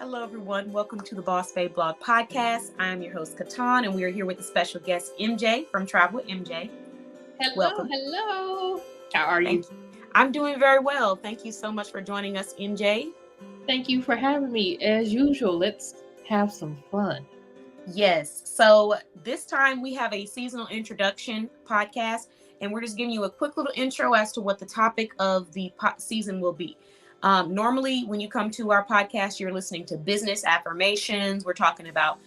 Hello, everyone. Welcome to the Boss Babe Blog Podcast. I am your host, KeTohn, and we are here with a special guest, MJ from Travel with MJ. Hello. How are you? I'm doing very well. Thank you so much for joining us, MJ. Thank you for having me. As usual, let's have some fun. Yes. So this time we have a seasonal introduction podcast, and we're just giving you a quick little intro as to what the topic of the season will be. Normally, when you come to our podcast, you're listening to business affirmations. We're talking about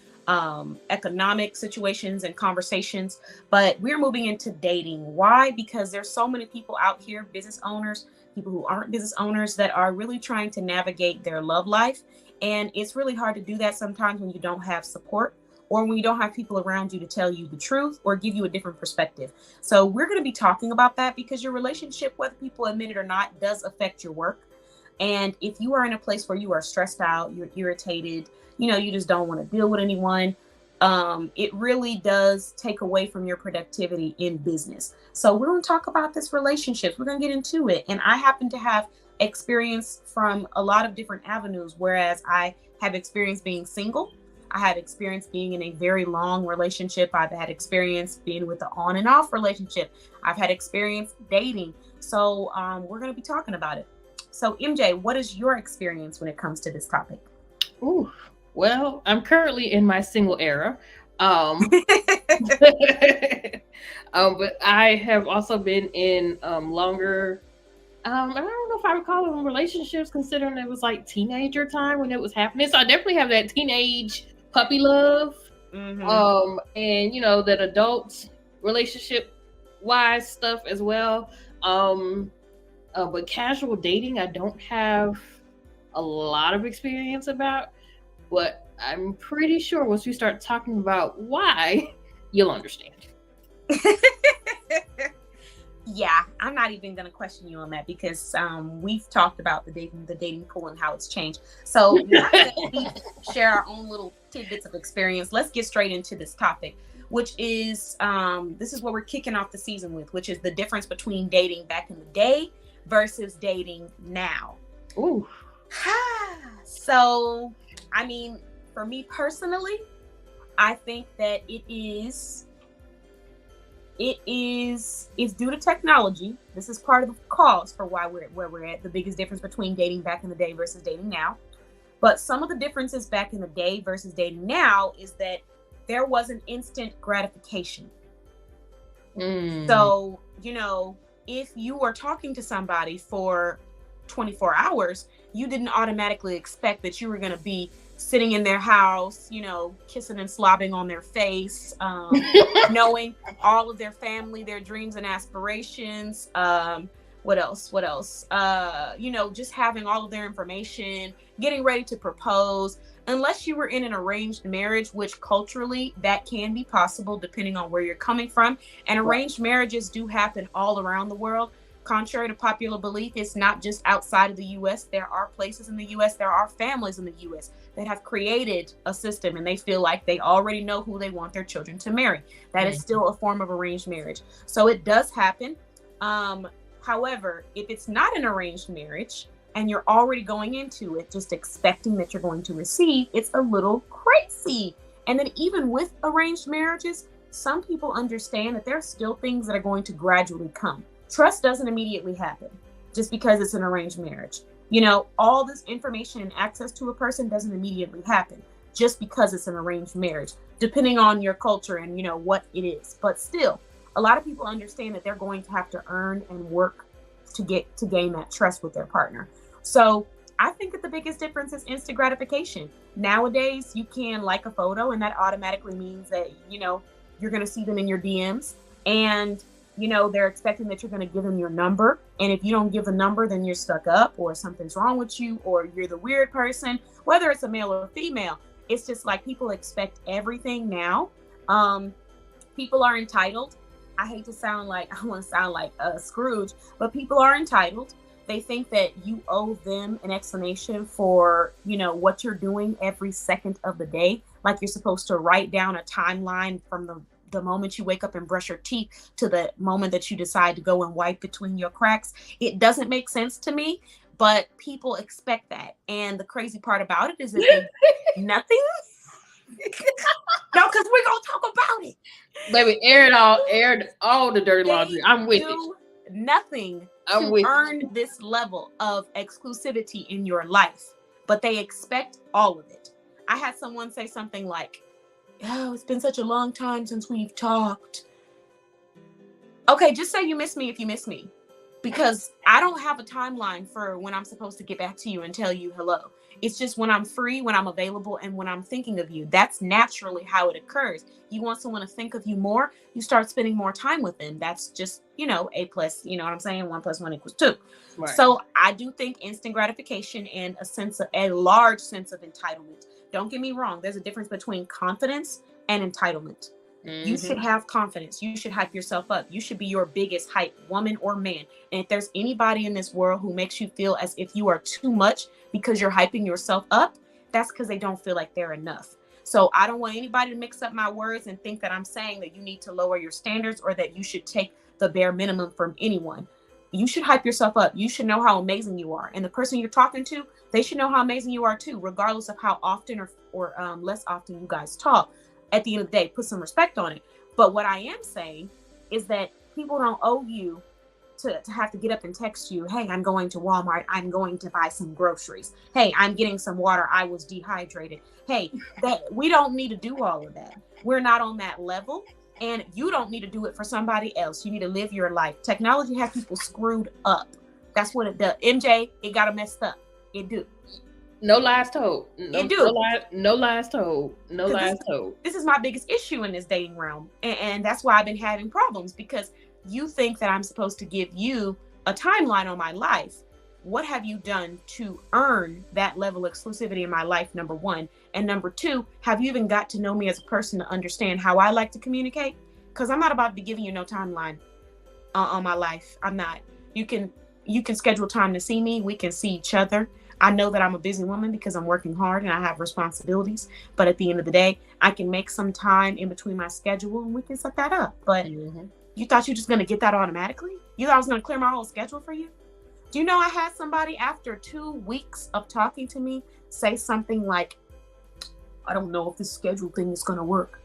economic situations and conversations, but we're moving into dating. Why? Because there's so many people out here, business owners, people who aren't business owners, that are really trying to navigate their love life. And it's really hard to do that sometimes when you don't have support, or when you don't have people around you to tell you the truth or give you a different perspective. So we're going to be talking about that, because your relationship, whether people admit it or not, does affect your work. And if you are in a place where you are stressed out, you're irritated, you just don't want to deal with anyone, it really does take away from your productivity in business. So we're going to talk about this relationships. We're going to get into it. And I happen to have experience from a lot of different avenues, whereas I have experience being single. I have experience being in a very long relationship. I've had experience being with an on and off relationship. I've had experience dating. So we're going to be talking about it. So MJ, what is your experience when it comes to this topic? Ooh, well, I'm currently in my single era. But I have also been in longer, I don't know if I would call them relationships, considering it was like teenager time when it was happening. So I definitely have that teenage puppy love. Mm-hmm. And that adult relationship wise stuff as well. But casual dating, I don't have a lot of experience about, but I'm pretty sure once we start talking about why, you'll understand. Yeah, I'm not even going to question you on that, because we've talked about the dating pool and how it's changed. So we share our own little tidbits of experience. Let's get straight into this topic, which is this is what we're kicking off the season with, which is the difference between dating back in the day versus dating now. Ooh. So, I mean, for me personally, I think that it's due to technology. This is part of the cause for why we're where we're at, the biggest difference between dating back in the day versus dating now. But some of the differences back in the day versus dating now is that there was an instant gratification. So, if you were talking to somebody for 24 hours, you didn't automatically expect that you were going to be sitting in their house, kissing and slobbing on their face, knowing all of their family, their dreams and aspirations. What else? Just having all of their information, getting ready to propose. Unless you were in an arranged marriage, which culturally that can be possible depending on where you're coming from. And arranged marriages do happen all around the world. Contrary to popular belief, it's not just outside of the U.S. There are places in the U.S., there are families in the U.S. that have created a system, and they feel like they already know who they want their children to marry. That is still a form of arranged marriage. So it does happen. However, if it's not an arranged marriage, and you're already going into it just expecting that you're going to receive, it's a little crazy. And then even with arranged marriages, some people understand that there are still things that are going to gradually come. Trust doesn't immediately happen just because it's an arranged marriage. All this information and access to a person doesn't immediately happen just because it's an arranged marriage, depending on your culture and, what it is. But still, a lot of people understand that they're going to have to earn and work to gain that trust with their partner. So I think that the biggest difference is instant gratification. Nowadays, you can like a photo, and that automatically means that, you're going to see them in your DMs, and, they're expecting that you're going to give them your number. And if you don't give the number, then you're stuck up, or something's wrong with you, or you're the weird person, whether it's a male or a female. It's just like people expect everything now. People are entitled. I want to sound like Scrooge, but people are entitled. They think that you owe them an explanation for, what you're doing every second of the day. Like you're supposed to write down a timeline from the moment you wake up and brush your teeth to the moment that you decide to go and wipe between your cracks. It doesn't make sense to me, But people expect that. And the crazy part about it is that they nothing. No, because we're going to talk about it. Baby, aired all the dirty laundry. I'm with you. Nothing to earn this level of exclusivity in your life, but they expect all of it. I had someone say something like, oh, it's been such a long time since we've talked. Okay, just say you miss me if you miss me, because I don't have a timeline for when I'm supposed to get back to you and tell you hello. It's just when I'm free, when I'm available, and when I'm thinking of you. That's naturally how it occurs. You want someone to think of you more, you start spending more time with them. That's just, A plus, you know what I'm saying? 1 + 1 = 2. Right. So I do think instant gratification and a large sense of entitlement. Don't get me wrong. There's a difference between confidence and entitlement. Mm-hmm. You should have confidence. You should hype yourself up. You should be your biggest hype, woman or man. And if there's anybody in this world who makes you feel as if you are too much because you're hyping yourself up, that's because they don't feel like they're enough. So I don't want anybody to mix up my words and think that I'm saying that you need to lower your standards or that you should take the bare minimum from anyone. You should hype yourself up. You should know how amazing you are. And the person you're talking to, they should know how amazing you are too, regardless of how often or less often you guys talk. At the end of the day, put some respect on it. But what I am saying is that people don't owe you to have to get up and text you, hey, I'm going to Walmart. I'm going to buy some groceries. Hey, I'm getting some water. I was dehydrated. Hey, we don't need to do all of that. We're not on that level. And you don't need to do it for somebody else. You need to live your life. Technology has people screwed up. That's what it does. MJ, it got them messed up. It do. No lies told. It do. No lies told. No lies told. This is my biggest issue in this dating realm. And that's why I've been having problems, because you think that I'm supposed to give you a timeline on my life. What have you done to earn that level of exclusivity in my life, number one? And number two, have you even got to know me as a person to understand how I like to communicate? Because I'm not about to be giving you no timeline on my life. I'm not. You can schedule time to see me. We can see each other. I know that I'm a busy woman because I'm working hard and I have responsibilities. But at the end of the day, I can make some time in between my schedule and we can set that up. But you thought you were just going to get that automatically? You thought I was going to clear my whole schedule for you? Do you know I had somebody after 2 weeks of talking to me say something like, I don't know if this schedule thing is going to work.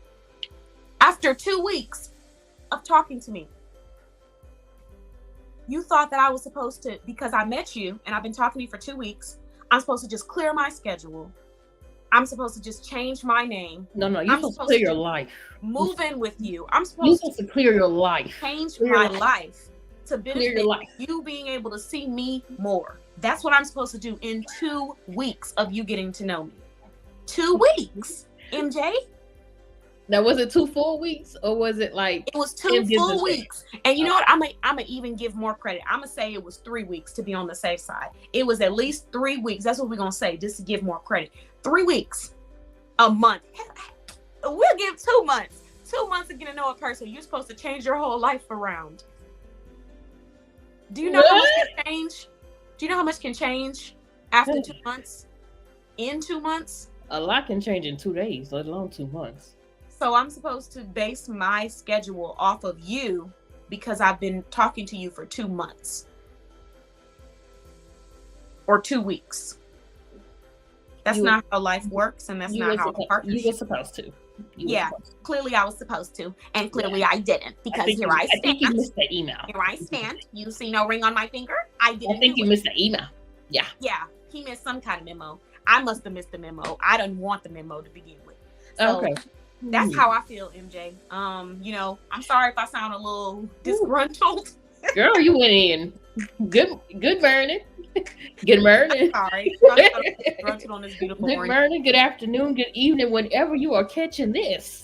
After 2 weeks of talking to me. You thought that I was supposed to, because I met you and I've been talking to you for 2 weeks, I'm supposed to just clear my schedule. I'm supposed to just change my name. No, you're supposed to clear your life. Move in with you. I'm supposed to clear your life. Change my life to benefit you being able to see me more. That's what I'm supposed to do in 2 weeks of you getting to know me. 2 weeks, MJ. Now, was it 2 full weeks or was it like? It was 2 full weeks. And you know what? I'm gonna even give more credit. I'm gonna say it was 3 weeks to be on the safe side. It was at least 3 weeks. That's what we're gonna say, just to give more credit. 3 weeks, a month. We'll give 2 months. 2 months to get to know a person. You're supposed to change your whole life around. Do you know how much can change? Do you know how much can change after 2 months? In 2 months? A lot can change in 2 days, let alone 2 months. So I'm supposed to base my schedule off of you because I've been talking to you for 2 months or 2 weeks. That's not how life works, and that's not how a partnership. You were supposed to. Clearly I was supposed to, and clearly I didn't, because I stand. I think you missed the email. Here I stand. You see no ring on my finger? I think you missed the email. Yeah, he missed some kind of memo. I must have missed the memo. I didn't want the memo to begin with. So, okay. That's how I feel, MJ. I'm sorry if I sound a little disgruntled. Girl, you went in. Good morning. Good morning. Sorry. Disgruntled on this beautiful morning. Good morning, good afternoon, good evening, whenever you are catching this.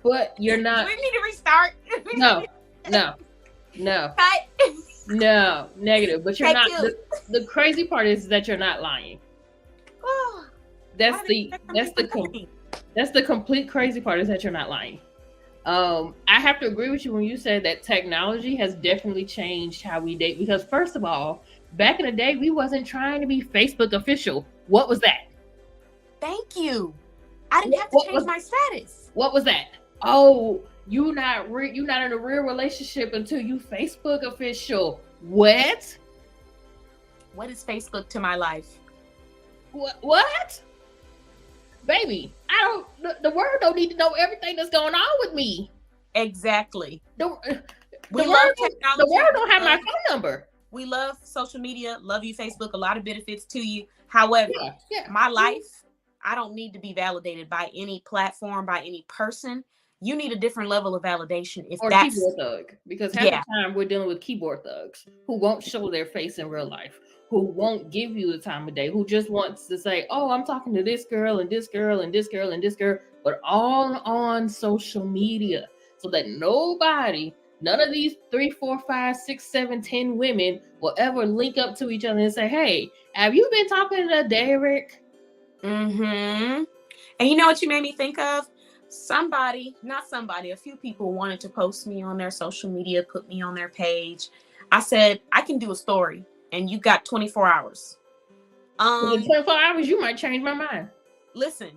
But you're not. Do we need to restart? No. Cut. No, negative. But you're not. The crazy part is that you're not lying. That's the complete crazy part, is that you're not lying. I have to agree with you when you said that technology has definitely changed how we date, because first of all, back in the day, we wasn't trying to be Facebook official. What was that? Thank you. I didn't have to change my status. What was that? Oh, you're not in a real relationship until you Facebook official. What? What is Facebook to my life? What? Baby, the world don't need to know everything that's going on with me. Exactly. The We world love technology. The world don't have my phone number. We love social media. Love you, Facebook. A lot of benefits to you. However, my life, I don't need to be validated by any platform, by any person. You need a different level of validation. If or that's keyboard thug, because half the time we're dealing with keyboard thugs who won't show their face in real life, who won't give you the time of day, who just wants to say, "Oh, I'm talking to this girl and this girl and this girl and this girl," but all on social media, so that none of these 3, 4, 5, 6, 7, 10 women will ever link up to each other and say, "Hey, have you been talking to Derek?" And you know what you made me think of? A few people wanted to post me on their social media, put me on their page. I said, I can do a story, and you got 24 hours. In 24 hours, you might change my mind. Listen,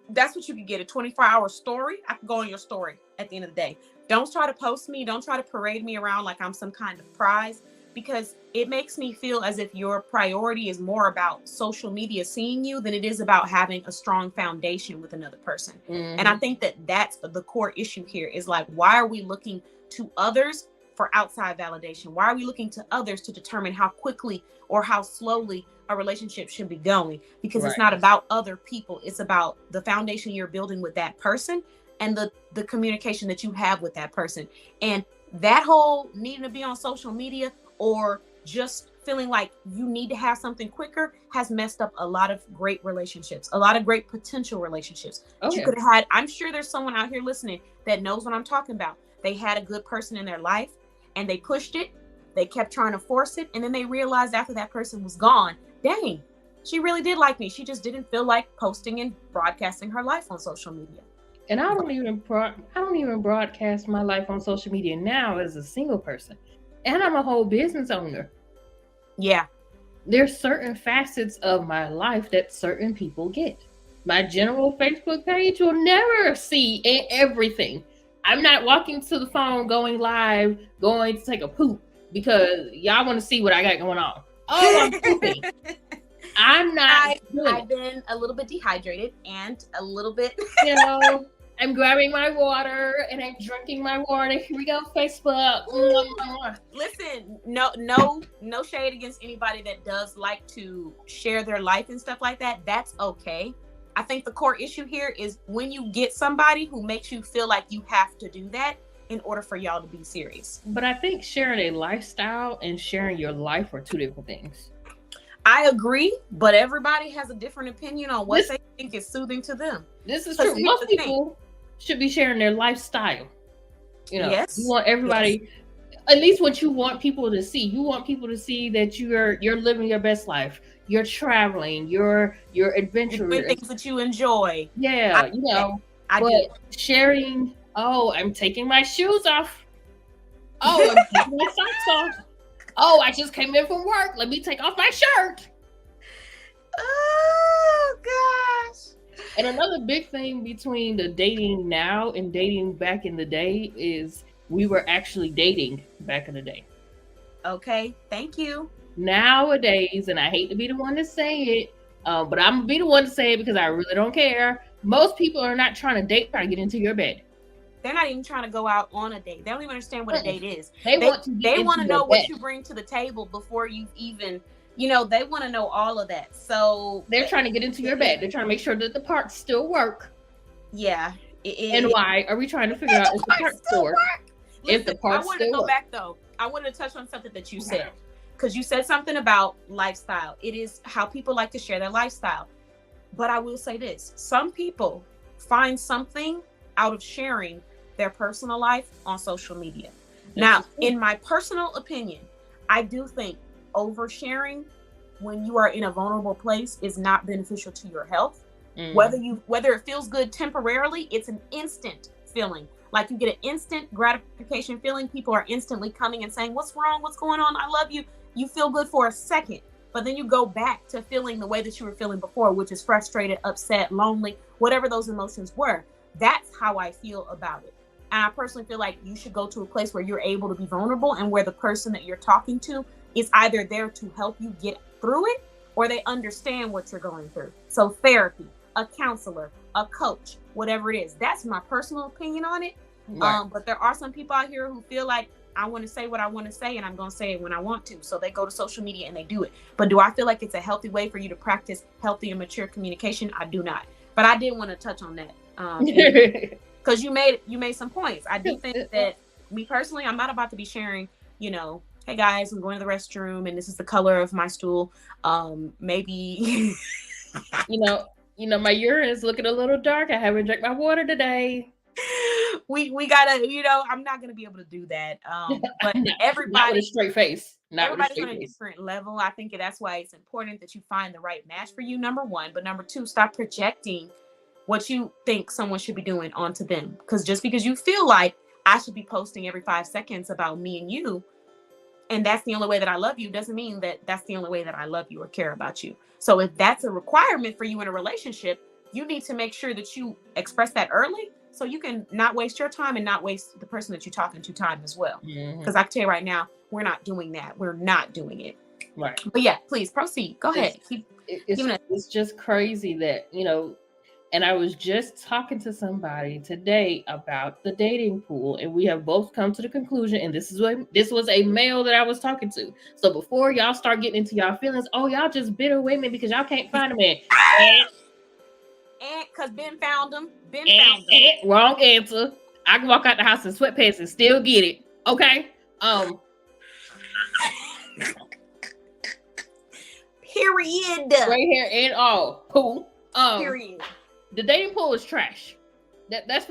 that's what you could get, a 24-hour story. I can go on your story at the end of the day. Don't try to post me. Don't try to parade me around like I'm some kind of prize, because it makes me feel as if your priority is more about social media seeing you than it is about having a strong foundation with another person. And I think that that's the core issue here is like, why are we looking to others for outside validation? Why are we looking to others to determine how quickly or how slowly a relationship should be going? Because it's not about other people. It's about the foundation you're building with that person and the communication that you have with that person. And that whole needing to be on social media or just feeling like you need to have something quicker has messed up a lot of great relationships, a lot of great potential relationships. You could have had. I'm sure there's someone out here listening that knows what I'm talking about. They had a good person in their life and they pushed it. They kept trying to force it. And then they realized after that person was gone, dang, she really did like me. She just didn't feel like posting and broadcasting her life on social media. And I don't even broadcast my life on social media now as a single person. And I'm a whole business owner. Yeah. There's certain facets of my life that certain people get. My general Facebook page will never see everything. I'm not walking to the phone, going live, going to take a poop because y'all want to see what I got going on. Oh, I'm pooping. I'm not. I've been a little bit dehydrated and a little bit. I'm grabbing my water and I'm drinking my water. Here we go, Facebook. Listen, no shade against anybody that does like to share their life and stuff like that. That's okay. I think the core issue here is when you get somebody who makes you feel like you have to do that in order for y'all to be serious. But I think sharing a lifestyle and sharing your life are two different things. I agree, but everybody has a different opinion on what they think is soothing to them. This is true. Most people should be sharing their lifestyle. Yes. You want everybody, at least what you want people to see. You want people to see that you're living your best life. You're traveling. You're adventurous. You're doing things that you enjoy. Yeah, but sharing. Oh, I'm taking my shoes off. Oh, I'm taking my socks off. Oh, I just came in from work. Let me take off my shirt. Oh, gosh. And another big thing between the dating now and dating back in the day is we were actually dating back in the day. Okay, thank you. Nowadays, and I hate to be the one to say it, but I'm going to be the one to say it because I really don't care. Most people are not trying to date, trying to get into your bed. They're not even trying to go out on a date. They don't even understand what a date is. They want to know what you bring to the table before you even, they want to know all of that. So they're trying to get into your bed. They're trying to make sure that the parts still work. Yeah. And why are we trying to figure out if the parts still work? If the parts still work. I wanted to go back though. I wanted to touch on something that you said. Because you said something about lifestyle. It is how people like to share their lifestyle. But I will say this. Some people find something out of sharing their personal life on social media. Now, in my personal opinion, I do think oversharing when you are in a vulnerable place is not beneficial to your health. Whether it feels good temporarily, it's an instant feeling. Like you get an instant gratification feeling. People are instantly coming and saying, "What's wrong? What's going on? I love you." You feel good for a second, but then you go back to feeling the way that you were feeling before, which is frustrated, upset, lonely, whatever those emotions were. That's how I feel about it. And I personally feel like you should go to a place where you're able to be vulnerable and where the person that you're talking to is either there to help you get through it, or they understand what you're going through. So therapy, a counselor, a coach, whatever it is. That's my personal opinion on it. Right. But there are some people out here who feel like, I want to say what I want to say, and I'm going to say it when I want to. So they go to social media and they do it. But do I feel like it's a healthy way for you to practice healthy and mature communication? I do not. But I did want to touch on that. Because you made some points. I do think that, me personally, I'm not about to be sharing, hey guys, I'm going to the restroom and this is the color of my stool. Maybe my urine is looking a little dark. I haven't drank my water today. We gotta, I'm not gonna be able to do that. But everybody, not with a straight face. Everybody's on a different level. I think that's why it's important that you find the right match for you, number one. But number two, stop projecting what you think someone should be doing onto them. Because just because you feel like I should be posting every 5 seconds about me and you, and that's the only way that I love you, doesn't mean that that's the only way that I love you or care about you. So if that's a requirement for you in a relationship, you need to make sure that you express that early, so you can not waste your time and not waste the person that you're talking to time as well. Because I can tell you right now, we're not doing that. We're not doing it. Right. But yeah, please proceed. Go ahead. It's just crazy that, and I was just talking to somebody today about the dating pool, and we have both come to the conclusion, and this was a male that I was talking to. So before y'all start getting into y'all feelings, y'all just bitter women because y'all can't find a man. And because Ben found him. Wrong answer. I can walk out the house in sweatpants and still get it. Okay. Period. Right here and all. Pool. Period. The dating pool is trash. That's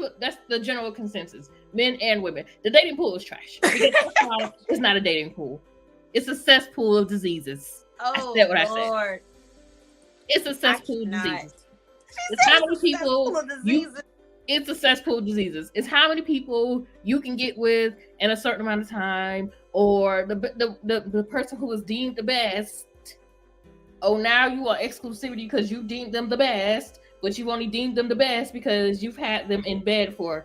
the general consensus. Men and women. The dating pool is trash. It's not a dating pool. It's a cesspool of diseases. Oh, I said what Lord. I said. It's a cesspool of diseases. It's how many people it's a cesspool of diseases. It's how many people you can get with in a certain amount of time, or the person who was deemed the best. Oh, now you want exclusivity because you deemed them the best, but you've only deemed them the best because you've had them in bed for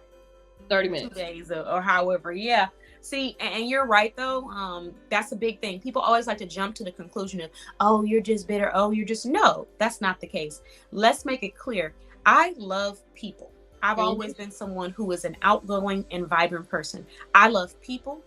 30 minutes. 2 days or however. Yeah. See, and you're right though. That's a big thing. People always like to jump to the conclusion of, oh, you're just bitter. Oh, no, that's not the case. Let's make it clear. I love people. I've always been someone who is an outgoing and vibrant person. I love people.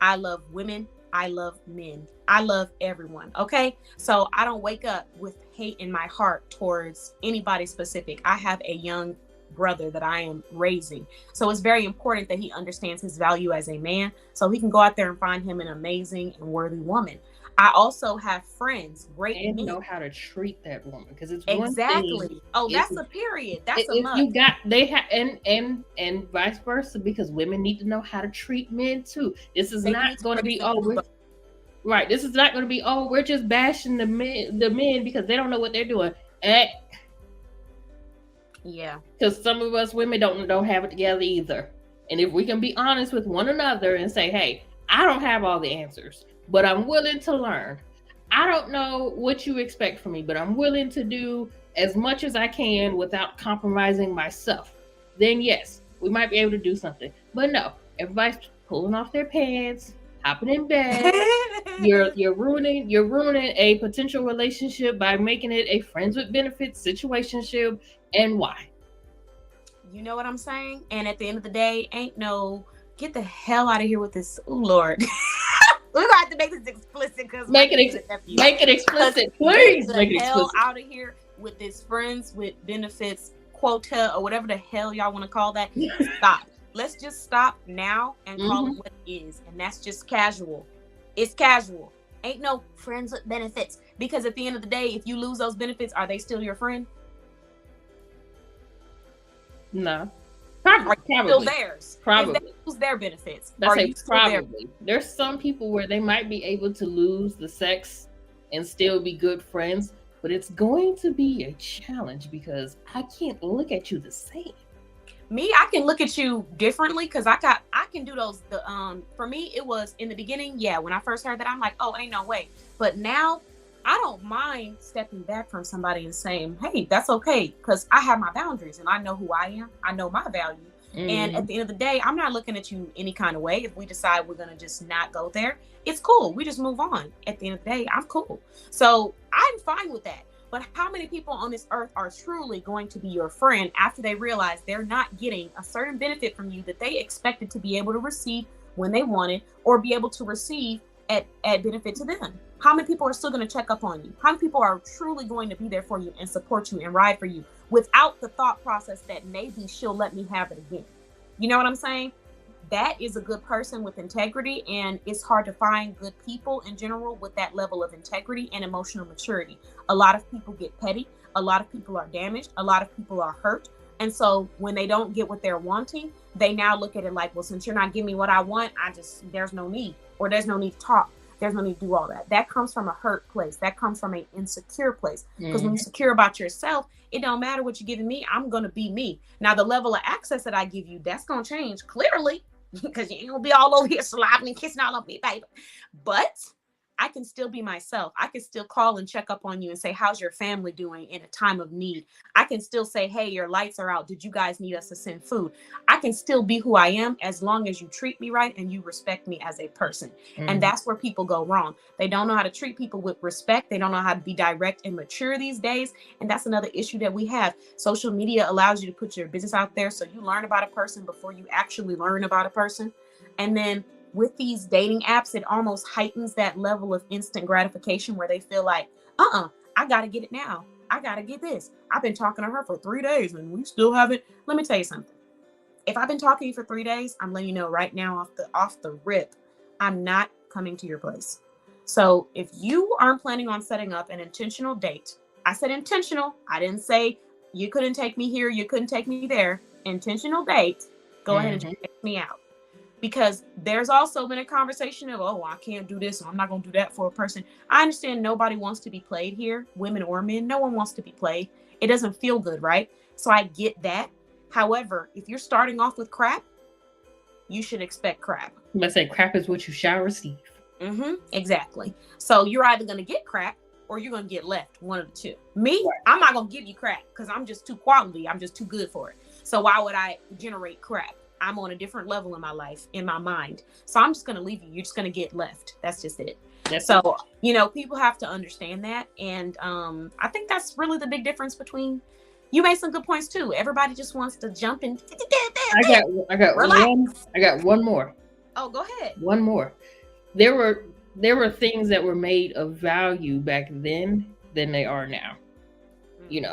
I love women. I love men. I love everyone. Okay. So I don't wake up with hate in my heart towards anybody specific. I have a young brother that I am raising. So it's very important that he understands his value as a man, so he can go out there and find him an amazing and worthy woman. I also have friends, great and men. Know how to treat that woman, because it's exactly. One thing. That's a period. That's a must. You got they have and vice versa, because women need to know how to treat men too. This is not going to be right. This is not going to be we're just bashing the men because they don't know what they're doing. Yeah, because some of us women don't have it together either. And if we can be honest with one another and say, hey, I don't have all the answers, but I'm willing to learn. I don't know what you expect from me, but I'm willing to do as much as I can without compromising myself. Then yes, we might be able to do something. But no, everybody's pulling off their pants, hopping in bed. You're ruining a potential relationship by making it a friends with benefits situationship. And why? You know what I'm saying? And at the end of the day, get the hell out of here with this. Oh, Lord. We're gonna have to make this explicit, because make it explicit, please. Get the hell out of here with this friends with benefits quota or whatever the hell y'all want to call that. Stop. Let's just stop now and call it what it is, and that's just casual. It's casual. Ain't no friends with benefits, because at the end of the day, if you lose those benefits, are they still your friend? No. Probably. Still theirs. Probably. If they lose their benefits. Probably. There's some people where they might be able to lose the sex and still be good friends, but it's going to be a challenge because I can't look at you the same. Me, I can look at you differently because I can do those. For me, it was in the beginning. Yeah, when I first heard that, I'm like, oh, ain't no way. But now, I don't mind stepping back from somebody and saying, hey, that's okay, because I have my boundaries and I know who I am. I know my value. And at the end of the day, I'm not looking at you any kind of way. If we decide we're going to just not go there, it's cool. We just move on. At the end of the day, I'm cool. So I'm fine with that. But how many people on this earth are truly going to be your friend after they realize they're not getting a certain benefit from you that they expected to be able to receive when they wanted, or be able to receive at benefit to them? How many people are still going to check up on you? How many people are truly going to be there for you and support you and ride for you without the thought process that maybe she'll let me have it again? You know what I'm saying? That is a good person with integrity, and it's hard to find good people in general with that level of integrity and emotional maturity. A lot of people get petty. A lot of people are damaged. A lot of people are hurt. And so when they don't get what they're wanting, they now look at it like, well, since you're not giving me what I want, there's no need, or there's no need to talk. There's no need to do all that. That comes from a hurt place. That comes from an insecure place. Because when you're secure about yourself, it don't matter what you're giving me. I'm going to be me. Now, the level of access that I give you, that's going to change clearly, because you ain't going to be all over here slobbing and kissing all over me, baby. But I can still be myself. I can still call and check up on you and say, how's your family doing in a time of need? I can still say, hey, your lights are out. Did you guys need us to send food? I can still be who I am as long as you treat me right and you respect me as a person. And that's where people go wrong. They don't know how to treat people with respect. They don't know how to be direct and mature these days. And that's another issue that we have. Social media allows you to put your business out there, so you learn about a person before you actually learn about a person. And then with these dating apps, it almost heightens that level of instant gratification where they feel like, I got to get it now. I got to get this. I've been talking to her for 3 days and we still haven't. Let me tell you something. If I've been talking to you for 3 days, I'm letting you know right now off the rip, I'm not coming to your place. So if you aren't planning on setting up an intentional date, I said intentional. I didn't say you couldn't take me here, you couldn't take me there. Intentional date, go ahead and check me out. Because there's also been a conversation of, oh, I can't do this, or I'm not going to do that for a person. I understand nobody wants to be played here, women or men. No one wants to be played. It doesn't feel good, right? So I get that. However, if you're starting off with crap, you should expect crap. I say crap is what you shall receive. Exactly. So you're either going to get crap or you're going to get left, one of the two. Me, right. I'm not going to give you crap because I'm just too quality. I'm just too good for it. So why would I generate crap? I'm on a different level in my life, in my mind. So I'm just going to leave you. You're just going to get left. That's just it. So, people have to understand that. And I think that's really the big difference between, you made some good points too. Everybody just wants to jump in. I got one more. Oh, go ahead. One more. There were things that were made of value back then than they are now. You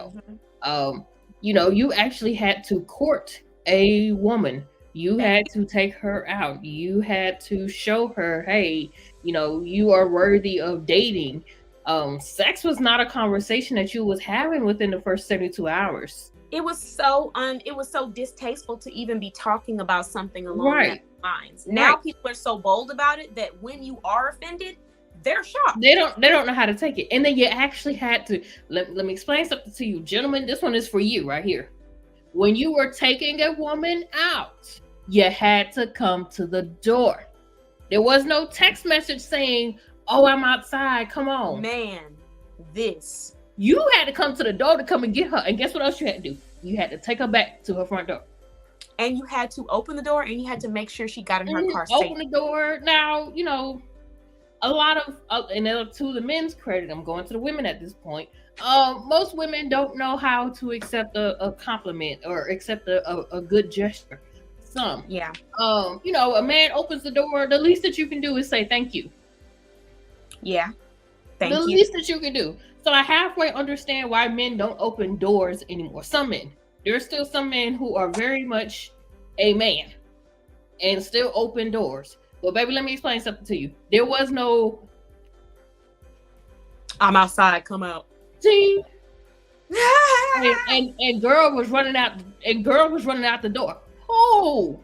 actually had to court a woman. You had to take her out. You had to show her, hey, you are worthy of dating. Sex was not a conversation that you was having within the first 72 hours. It was so distasteful to even be talking about something along those lines. Now people are so bold about it that when you are offended, they're shocked. They don't know how to take it. And then you actually had to let me explain something to you, gentlemen. This one is for you right here. When you were taking a woman out, you had to come to the door. There was no text message saying, oh, I'm outside, come on. Man, you had to come to the door to come and get her. And guess what else you had to do? You had to take her back to her front door. And you had to open the door, and you had to make sure she got in her car safe. Open the door. Now, a lot of, and to the men's credit, I'm going to the women at this point. Most women don't know how to accept a compliment or accept a good gesture. Some. Yeah. A man opens the door, the least that you can do is say thank you. Yeah. Thank you. The least that you can do. So I halfway understand why men don't open doors anymore. Some men. There are still some men who are very much a man and still open doors. But baby, let me explain something to you. There was no I'm outside, come out. See? and girl was running out the door. Oh.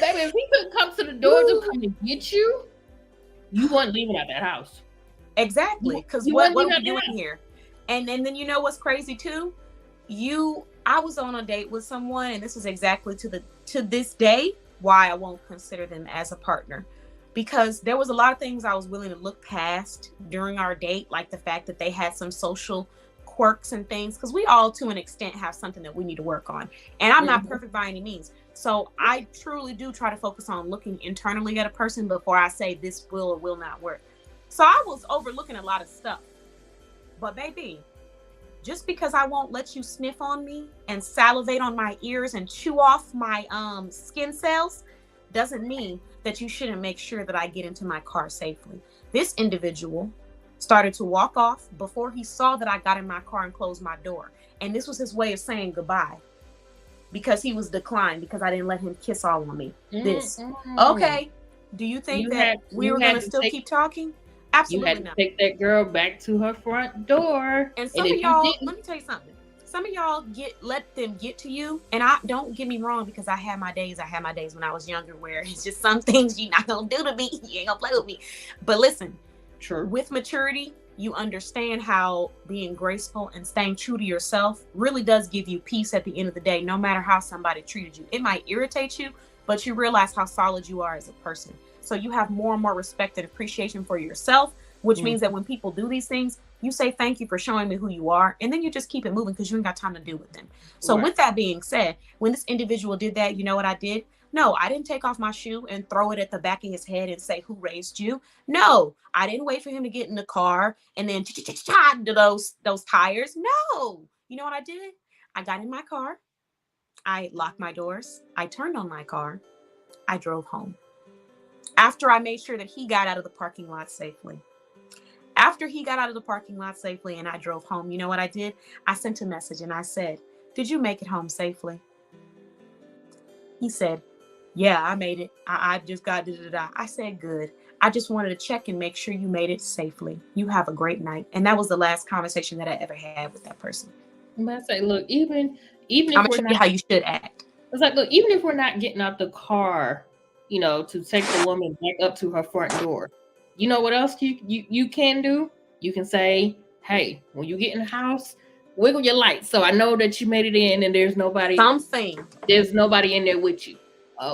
Baby, if he couldn't come to the door to come and get you, you weren't leaving out that house. Exactly. Because what are we doing here? And then what's crazy too? I was on a date with someone, and this is exactly to this day why I won't consider them as a partner. Because there was a lot of things I was willing to look past during our date, like the fact that they had some social quirks and things, because we all to an extent have something that we need to work on. And I'm not perfect by any means. So I truly do try to focus on looking internally at a person before I say this will or will not work. So I was overlooking a lot of stuff. But baby, just because I won't let you sniff on me and salivate on my ears and chew off my skin cells doesn't mean that you shouldn't make sure that I get into my car safely. This individual started to walk off before he saw that I got in my car and closed my door. And this was his way of saying goodbye, because he was declined because I didn't let him kiss all on me. Okay. Do you think that we were going to still keep talking? Absolutely not. You had to take that girl back to her front door. And some of y'all, let me tell you something. Some of y'all let them get to you. And don't get me wrong, because I had my days. I had my days when I was younger where it's just some things you're not going to do to me. You ain't going to play with me. But listen, with maturity, you understand how being graceful and staying true to yourself really does give you peace at the end of the day, no matter how somebody treated you. It might irritate you, but you realize how solid you are as a person. So you have more and more respect and appreciation for yourself, which means that when people do these things, you say, thank you for showing me who you are. And then you just keep it moving because you ain't got time to deal with them. So with that being said, when this individual did that, you know what I did? No, I didn't take off my shoe and throw it at the back of his head and say, who raised you? No, I didn't wait for him to get in the car and then to those tires. No, you know what I did? I got in my car. I locked my doors. I turned on my car. I drove home. After I made sure that he got out of the parking lot safely. After he got out of the parking lot safely and I drove home, you know what I did? I sent a message and I said, did you make it home safely? He said, yeah, I made it. I just got da-da-da. I said, good. I just wanted to check and make sure you made it safely. You have a great night. And that was the last conversation that I ever had with that person. I say, look, even if I'm gonna show you how you should act. It's like, look, even if we're not getting out the car, you know, to take the woman back up to her front door, you know what else you can do? You can say, hey, when you get in the house, wiggle your lights so I know that you made it in and there's nobody. There's nobody in there with you.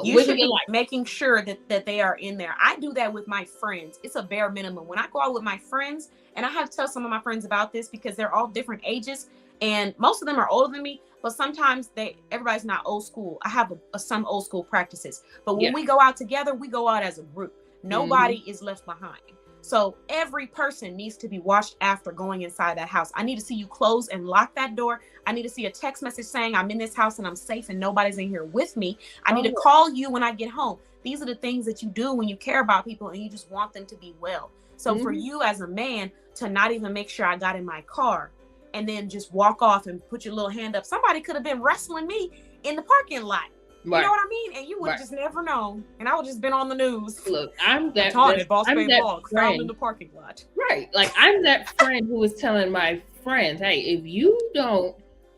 You should be making sure that they are in there. I do that with my friends. It's a bare minimum. When I go out with my friends, and I have to tell some of my friends about this because they're all different ages, and most of them are older than me, but sometimes everybody's not old school. I have some old school practices. But when we go out together, we go out as a group. Nobody is left behind. So every person needs to be watched after going inside that house. I need to see you close and lock that door. I need to see a text message saying I'm in this house and I'm safe and nobody's in here with me. I need to call you when I get home. These are the things that you do when you care about people and you just want them to be well. So for you as a man to not even make sure I got in my car and then just walk off and put your little hand up, somebody could have been wrestling me in the parking lot. You know what I mean? And you would just never know. And I would just been on the news. Look, I'm that friend found in the parking lot. Right. Like I'm that friend who was telling my friends, hey, if you don't,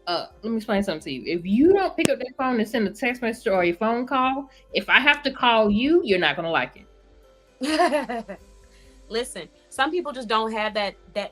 let me explain something to you. If you don't pick up that phone and send a text message or a phone call, if I have to call you, you're not going to like it. Listen, some people just don't have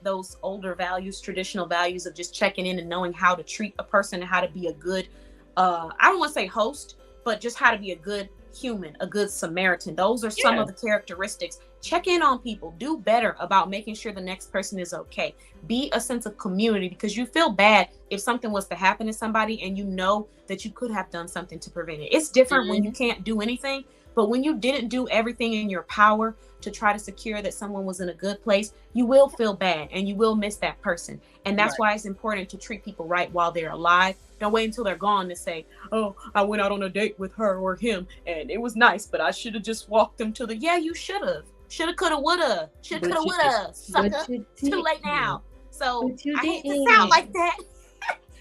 those older values, traditional values of just checking in and knowing how to treat a person and how to be a good, I don't want to say host, but just how to be a good human, a good Samaritan. Those are some of the characteristics. Check in on people. Do better about making sure the next person is okay. Be a sense of community, because you feel bad if something was to happen to somebody and you know that you could have done something to prevent it. It's different when you can't do anything, but when you didn't do everything in your power to try to secure that someone was in a good place, you will feel bad and you will miss that person. And that's why it's important to treat people right while they're alive. Don't wait until they're gone to say, oh, I went out on a date with her or him and it was nice, but I should have just walked them to you should have. Shoulda, coulda, woulda. Shoulda, coulda, woulda. Sucker. Too late now. So I hate to sound like that.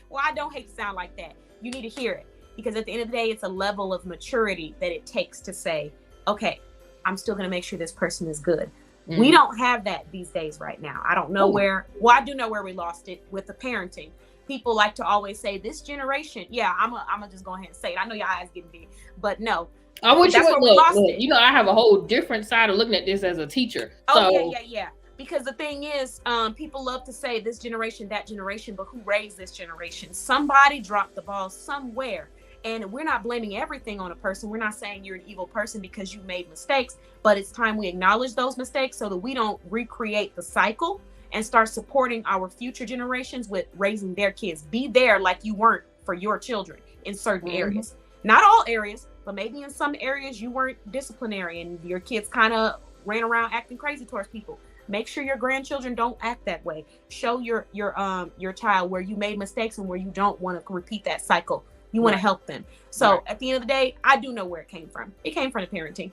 Well, I don't hate to sound like that. You need to hear it, because at the end of the day, it's a level of maturity that it takes to say, okay, I'm still going to make sure this person is good. We don't have that these days right now. I don't know I do know where we lost it with the parenting. People like to always say this generation. Yeah, I'm gonna just go ahead and say it. I know your eyes getting big, but no. I want you to look. You know, I have a whole different side of looking at this as a teacher. Yeah. Because the thing is, people love to say this generation, that generation, but who raised this generation? Somebody dropped the ball somewhere. And we're not blaming everything on a person. We're not saying you're an evil person because you made mistakes, but it's time we acknowledge those mistakes so that we don't recreate the cycle and start supporting our future generations with raising their kids. Be there like you weren't for your children in certain areas. Not all areas, but maybe in some areas you weren't disciplinary and your kids kind of ran around acting crazy towards people. Make sure your grandchildren don't act that way. Show your child where you made mistakes and where you don't want to repeat that cycle. You want to help them. So at the end of the day, I do know where it came from. It came from the parenting.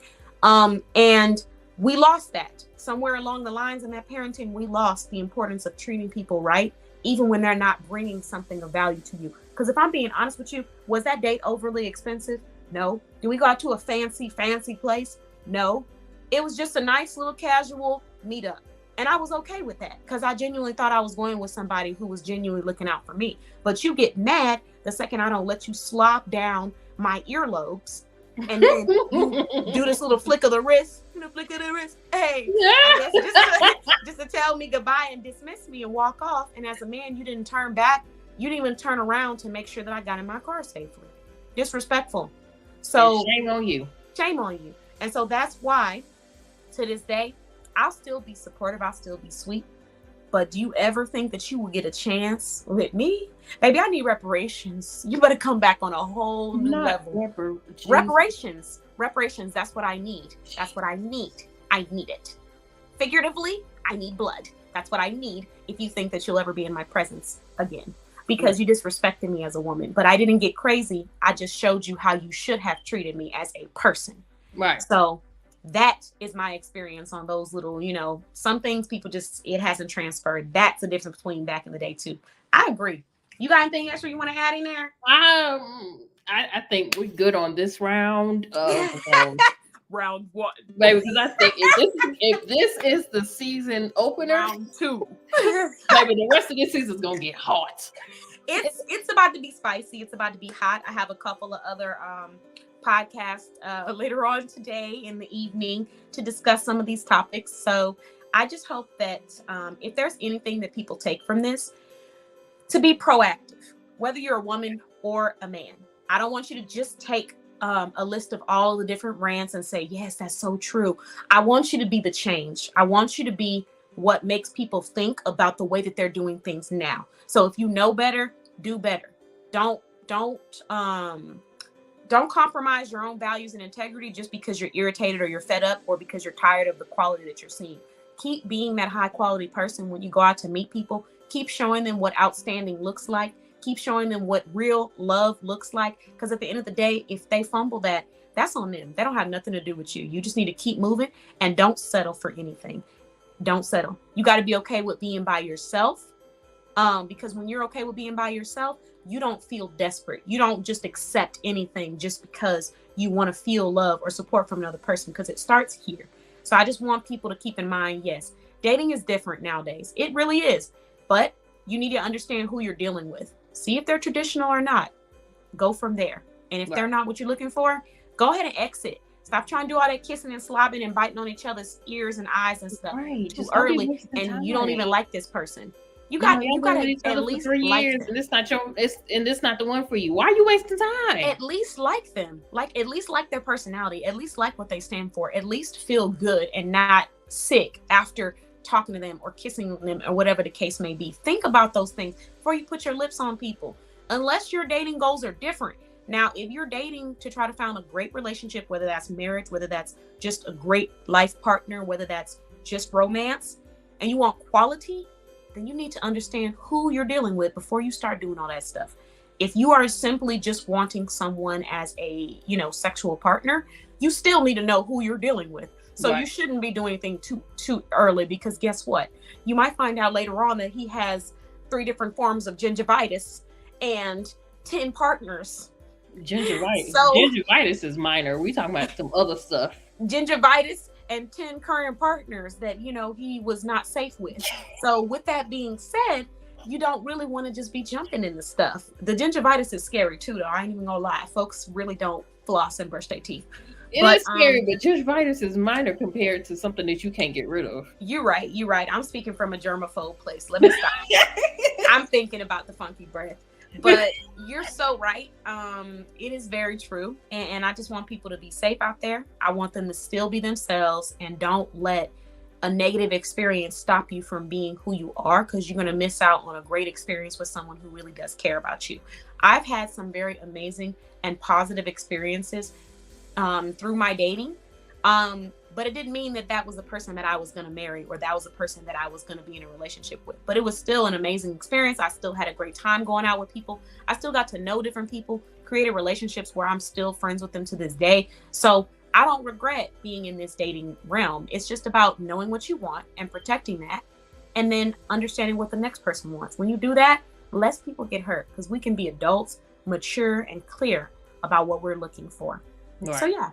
And we lost that somewhere along the lines in that parenting. We lost the importance of treating people right, even when they're not bringing something of value to you. Because if I'm being honest with you, was that date overly expensive? No. Did we go out to a fancy place? No. It was just a nice little casual meetup. And I was okay with that because I genuinely thought I was going with somebody who was genuinely looking out for me. But you get mad the second I don't let you slop down my earlobes and then you do this little flick of the wrist, hey, just to tell me goodbye and dismiss me and walk off. And as a man, you didn't turn back. You didn't even turn around to make sure that I got in my car safely. Disrespectful. So and shame on you. Shame on you. And so that's why to this day, I'll still be supportive. I'll still be sweet. But do you ever think that you will get a chance with me? Baby, I need reparations. You better come back on a whole new level. Reparations. That's what I need. That's what I need. I need it. Figuratively, I need blood. That's what I need if you think that you'll ever be in my presence again. Because you disrespected me as a woman. But I didn't get crazy. I just showed you how you should have treated me as a person. Right. So that is my experience on those little, some things people just, it hasn't transferred. That's the difference between back in the day too. I agree. You got anything extra you want to add in there? I think we're good on this round. Round one. Baby, because I think if this is the season opener. Round two. Baby, the rest of this season is going to get hot. It's about to be spicy. It's about to be hot. I have a couple of other podcast later on today in the evening to discuss some of these topics. So I just hope that if there's anything that people take from this, to be proactive, whether you're a woman or a man. I don't want you to just take a list of all the different rants and say, yes, that's so true. I want you to be the change. I want you to be what makes people think about the way that they're doing things now. So if you know better, do better. Don't compromise your own values and integrity just because you're irritated or you're fed up or because you're tired of the quality that you're seeing. Keep being that high quality person when you go out to meet people. Keep showing them what outstanding looks like. Keep showing them what real love looks like. Because at the end of the day, if they fumble that, that's on them. They don't have nothing to do with you. You just need to keep moving and don't settle for anything. Don't settle. You got to be okay with being by yourself. Because when you're okay with being by yourself, you don't feel desperate. You don't just accept anything just because you want to feel love or support from another person, because it starts here. So I just want people to keep in mind, yes, dating is different nowadays. It really is. But you need to understand who you're dealing with. See if they're traditional or not. Go from there. And if they're not what you're looking for, go ahead and exit. Stop trying to do all that kissing and slobbing and biting on each other's ears and eyes and stuff too early. And you don't even like this person. You got to at least 3 years, and this not the one for you. Why are you wasting time? At least like them. At least like their personality. At least like what they stand for. At least feel good and not sick after talking to them or kissing them or whatever the case may be. Think about those things before you put your lips on people. Unless your dating goals are different. Now, if you're dating to try to find a great relationship, whether that's marriage, whether that's just a great life partner, whether that's just romance, and you want quality, then you need to understand who you're dealing with before you start doing all that stuff. If you are simply just wanting someone as a, sexual partner, you still need to know who you're dealing with. So you shouldn't be doing anything too early, because guess what? You might find out later on that he has 3 different forms of gingivitis and 10 partners. Gingivitis. Gingivitis is minor. We talking about some other stuff. Gingivitis and 10 current partners that, he was not safe with. So with that being said, you don't really want to just be jumping into stuff. The gingivitis is scary too, though. I ain't even gonna lie. Folks really don't floss and brush their teeth. It is scary, but gingivitis is minor compared to something that you can't get rid of. You're right. I'm speaking from a germaphobe place. Let me stop. I'm thinking about the funky breath. But you're so right. It is very true. And I just want people to be safe out there. I want them to still be themselves and don't let a negative experience stop you from being who you are, because you're going to miss out on a great experience with someone who really does care about you. I've had some very amazing and positive experiences through my dating. But it didn't mean that that was the person that I was going to marry, or that was the person that I was going to be in a relationship with. But it was still an amazing experience. I still had a great time going out with people. I still got to know different people, created relationships where I'm still friends with them to this day. So I don't regret being in this dating realm. It's just about knowing what you want and protecting that, and then understanding what the next person wants. When you do that, less people get hurt, because we can be adults, mature, and clear about what we're looking for. Right. So yeah,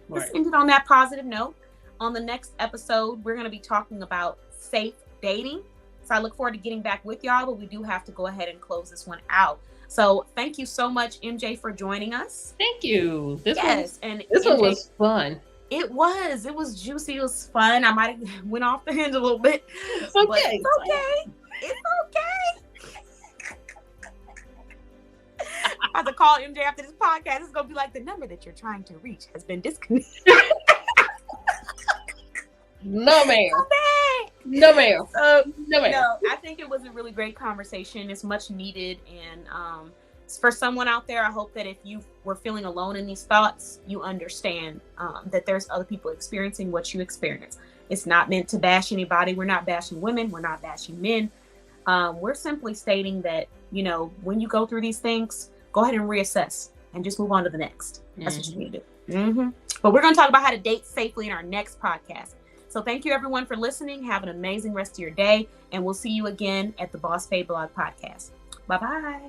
let's end it on that positive note. On the next episode, we're going to be talking about safe dating. So I look forward to getting back with y'all, but we do have to go ahead and close this one out. So thank you so much, MJ, for joining us. Thank you. This one MJ, was fun. It was juicy. It was fun. I might have went off the hinge a little bit. It's okay. It's okay. It's okay. I have to call MJ after this podcast. It's going to be like, the number that you're trying to reach has been disconnected. No, ma'am. No, ma'am. No, I think it was a really great conversation. It's much needed. And for someone out there, I hope that if you were feeling alone in these thoughts, you understand that there's other people experiencing what you experience. It's not meant to bash anybody. We're not bashing women. We're not bashing men. We're simply stating that, you know, when you go through these things, go ahead and reassess and just move on to the next. That's what you need to do. But we're going to talk about how to date safely in our next podcast. So thank you, everyone, for listening. Have an amazing rest of your day, and we'll see you again at the Boss Babe Blog Podcast. Bye-bye.